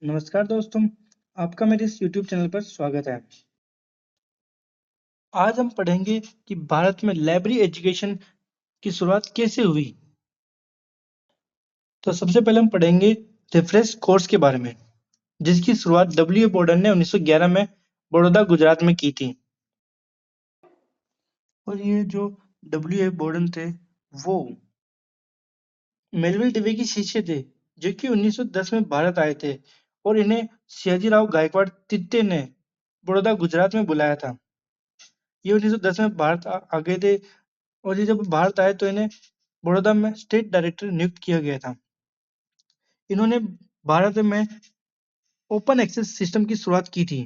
नमस्कार दोस्तों, आपका मेरे इस YouTube चैनल पर स्वागत है। आज हम पढ़ेंगे कि भारत में लाइब्रेरी एजुकेशन की शुरुआत कैसे हुई। तो सबसे पहले हम पढ़ेंगे रिफ्रेश कोर्स के बारे में, जिसकी शुरुआत डब्ल्यू ए बोर्डन ने 1911 में बड़ौदा, गुजरात में की थी। और ये जो डब्ल्यू ए बोर्डन थे, वो मेलविल डिवे के शिष्य थे, जो कि 1910 में भारत आए थे और इन्हें सयाजीराव गायकवाड़ तृतीय ने बड़ौदा, गुजरात में बुलाया था। ये 1910 में भारत आ गए थे और ये जब भारत आए तो इन्हें बड़ौदा में स्टेट डायरेक्टर नियुक्त किया गया था। इन्होंने भारत में ओपन एक्सेस सिस्टम की शुरुआत की थी।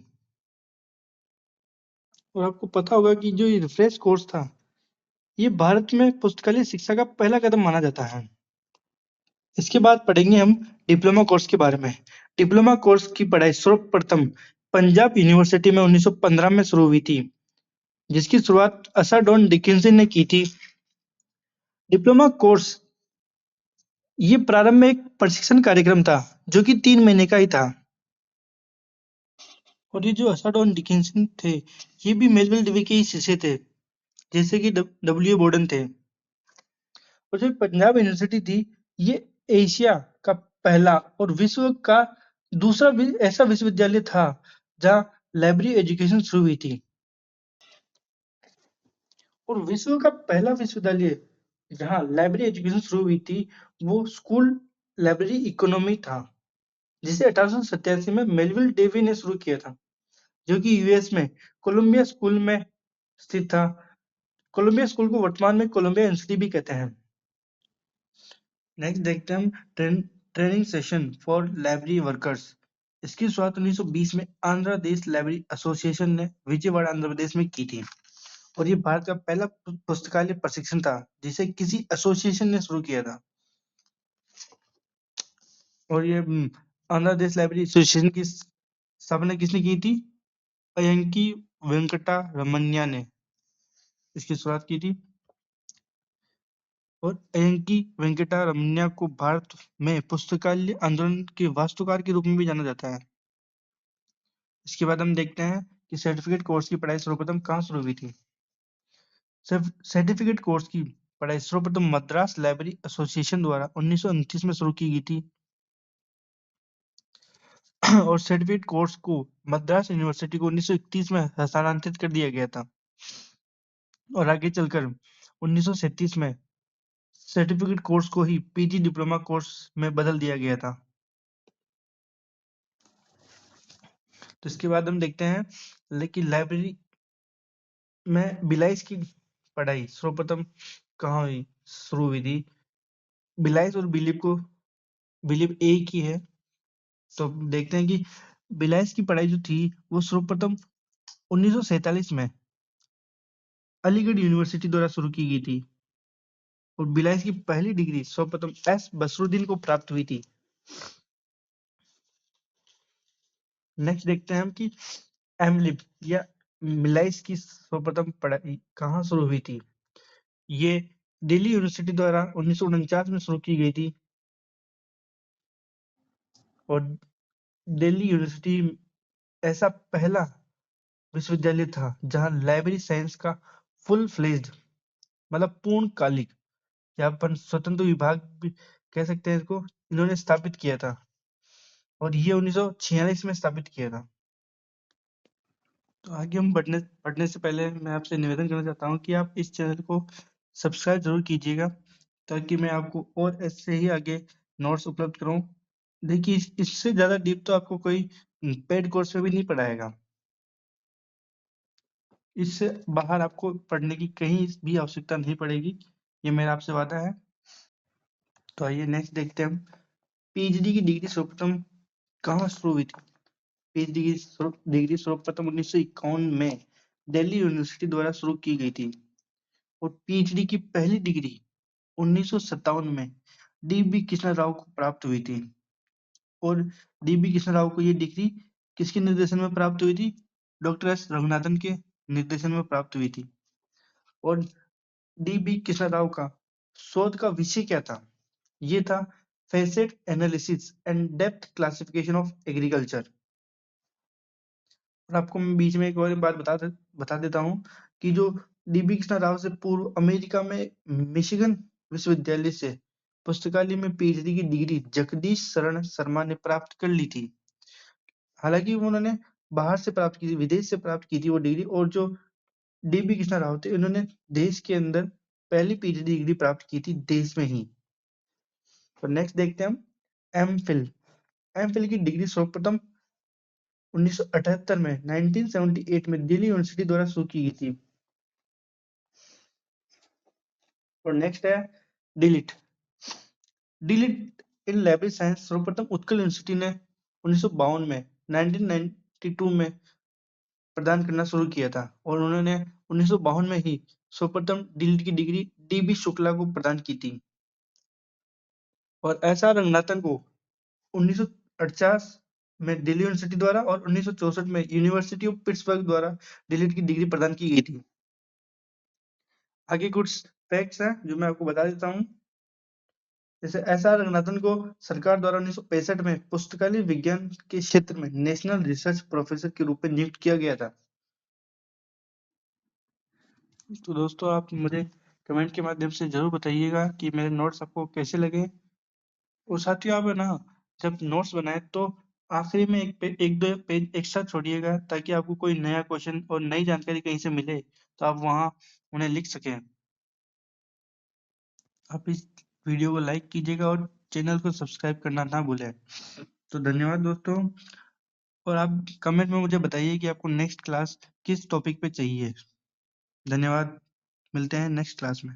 और आपको पता होगा कि जो ये रिफ्रेश कोर्स था, ये भारत में पुस्तकालय शिक्षा का पहला कदम माना जाता है। इसके बाद पढ़ेंगे हम डिप्लोमा कोर्स के बारे में। डिप्लोमा कोर्स की पढ़ाई सर्वप्रथम पंजाब यूनिवर्सिटी में 1915 में शुरू हुई थी, जिसकी शुरुआत असर डॉन डिकिंसन ने की थी। डिप्लोमा कोर्स ये प्रारंभ में एक प्रशिक्षण कार्यक्रम था, जो कि 3 महीने का ही था। और ये जो असाडोन डिकिंसन थे, ये भी मेलविल डिवे के ही शिष्य थे, जैसे कि डब्ल्यू बोर्डन थे। और जो पंजाब यूनिवर्सिटी थी, ये एशिया का पहला और विश्व का दूसरा ऐसा विश्वविद्यालय था जहाँ लाइब्रेरी एजुकेशन शुरू हुई थी। और विश्व का पहला विश्वविद्यालय जहाँ लाइब्रेरी एजुकेशन शुरू हुई थी, वो स्कूल लाइब्रेरी इकोनॉमी था, जिसे 1887 में मेलविल डेवी ने शुरू किया था, जो कि यूएस में कोलंबिया स्कूल में स्थित था। कोलंबिया स्कूल को वर्तमान में कोलंबिया यूनिवर्सिटी भी कहते हैं। नेक्स्ट देखते हैं हम training session for library workers. इसकी शुरुआत 1920 में आंध्र प्रदेश लाइब्रेरी एसोसिएशन ने विजयवाड़ा, आंध्र प्रदेश में की थी। और ये भारत का पहला पुस्तकालय प्रशिक्षण था, जिसे किसी एसोसिएशन ने शुरू किया था। और ये आंध्र प्रदेश लाइब्रेरी एसोसिएशन की स्थापना किसने की थी? अयंकी वेंकटा रमन्या ने इसकी शुरुआत की थी। और अयंकी वेंकटा रमन्या को भारत में पुस्तकालय आंदोलन के वास्तुकार के रूप में भी जाना जाता है। इसके बाद हम देखते हैं कि सर्टिफिकेट कोर्स की पढ़ाई सर्वप्रथम कहाँ शुरू हुई थी। सर्टिफिकेट कोर्स की पढ़ाई सर्वप्रथम मद्रास लाइब्रेरी एसोसिएशन द्वारा 1929 में शुरू की गई थी। और सर्टिफिकेट कोर्स को मद्रास यूनिवर्सिटी को 1931 में हस्तांतरित कर दिया गया था। और आगे चलकर 1937 में सर्टिफिकेट कोर्स को ही पीजी डिप्लोमा कोर्स में बदल दिया गया था। तो इसके बाद हम देखते हैं लेकिन लाइब्रेरी में बिलाइस की पढ़ाई सर्वप्रथम कहाँ हुई शुरू हुई थी। बिलाइस और बिलीव एक ही है। तो देखते हैं कि बिलाइस की पढ़ाई जो थी वो सर्वप्रथम 1947 में अलीगढ़ यूनिवर्सिटी द्वारा शुरू की गई थी। और बिलाइस की पहली डिग्री सर्वप्रथम एस बसरुद्दीन को प्राप्त हुई थी। नेक्स्ट देखते हैं हम कि एमलिब या मिलाइस की सर्वप्रथम पढ़ाई कहाँ शुरू हुई थी। ये दिल्ली यूनिवर्सिटी द्वारा 1949 में शुरू की गई थी। और दिल्ली यूनिवर्सिटी ऐसा पहला विश्वविद्यालय था जहां लाइब्रेरी साइंस का फुल फ्लेज्ड मतलब पूर्णकालिक या अपन स्वतंत्र विभाग भी कह सकते हैं इसको, इन्होंने स्थापित किया था। और ये 1946 में स्थापित किया था। तो आगे हम पढ़ने से पहले मैं आपसे निवेदन करना चाहता हूँ कि आप इस चैनल को सब्सक्राइब जरूर कीजिएगा, ताकि मैं आपको और ऐसे ही आगे नोट्स उपलब्ध करूँ। देखिए इससे ज़्यादा डीप तो आपको कोई पेड कोर्स में भी नहीं पढ़ाएगा। इससे बाहर आपको पढ़ने की कहीं भी आवश्यकता नहीं पड़ेगी, ये मेरा आपसे वादा है। तो आइए नेक्स्ट देखते हैं हम पीएचडी की डिग्री सर्वप्रथम कहाँ शुरू हुई थी। पीएचडी की डिग्री सर्वप्रथम 1951 में दिल्ली यूनिवर्सिटी द्वारा शुरू की गई थी। और पीएचडी की पहली डिग्री 1957 में डीबी कृष्ण राव को प्राप्त हुई थी। और डीबी कृष्ण राव को ये डिग्री किसके निर्देशन में प्राप्त हुई थी? डॉक्टर एस रघुनाथन के निर्देशन में प्राप्त हुई थी। और डीबी कृष्ण राव का शोध का विषय क्या था? ये था facet analysis and depth classification of agriculture। और आपको मैं बीच में एक और बात बता देता हूँ कि जो डीबी कृष्णा राव से पूर्व अमेरिका में मिशिगन विश्वविद्यालय से पुस्तकालय में पीएचडी की डिग्री जगदीश शरण शर्मा ने प्राप्त कर ली थी। हालांकि उन्होंने बाहर से प्राप्त की थी, विदेश से प्राप्त की थी वो डिग्री, और जो डीबी कृष्णा राव थे उन्होंने देश के अंदर पहली पीएचडी डिग्री प्राप्त की थी देश में ही। तो नेक्स्ट देखते हैं हम एमफिल। एमफिल की डिग्री सर्वप्रथम 1978 में 1978 में दिल्ली यूनिवर्सिटी द्वारा शुरू की गई थी। और नेक्स्ट है डिलीट। डिलीट इन लाइब्रेरी साइंस सर्वप्रथम उत्कल यूनिवर्सिटी ने 1952 में 1992 में प्रदान करना शुरू किया था, और उन्होंने 1952 में ही सर्वप्रथम डिलीट की डिग्री डीबी शुक्ला को प्रदान की थी। और एसआर रंगनाथन को 1948 में दिल्ली यूनिवर्सिटी द्वारा और 1964 में यूनिवर्सिटी ऑफ पिट्सबर्ग द्वारा डिलीट की डिग्री प्रदान की गई थी। आगे कुछ फैक्ट्स हैं जो मैं आपको बता देता हूँ। जैसे एसआर रंगनाथन को सरकार द्वारा 1965 में पुस्तकालय विज्ञान के क्षेत्र में नेशनल रिसर्च प्रोफेसर के रूप में नियुक्त किया गया था। तो दोस्तों आप मुझे कमेंट के माध्यम से जरूर बताइएगा कि मेरे नोट्स आपको कैसे लगे। और साथियों आप है ना, जब नोट्स बनाए तो आखिरी में एक दो पेज एक्स्ट्रा छोड़िएगा, ताकि आपको कोई नया क्वेश्चन और नई जानकारी कहीं से मिले तो आप वहाँ उन्हें लिख सकें। आप इस वीडियो को लाइक कीजिएगा और चैनल को सब्सक्राइब करना ना भूलें। तो धन्यवाद दोस्तों, और आप कमेंट में मुझे बताइए कि आपको नेक्स्ट क्लास किस टॉपिक पे चाहिए। धन्यवाद, मिलते हैं नेक्स्ट क्लास में।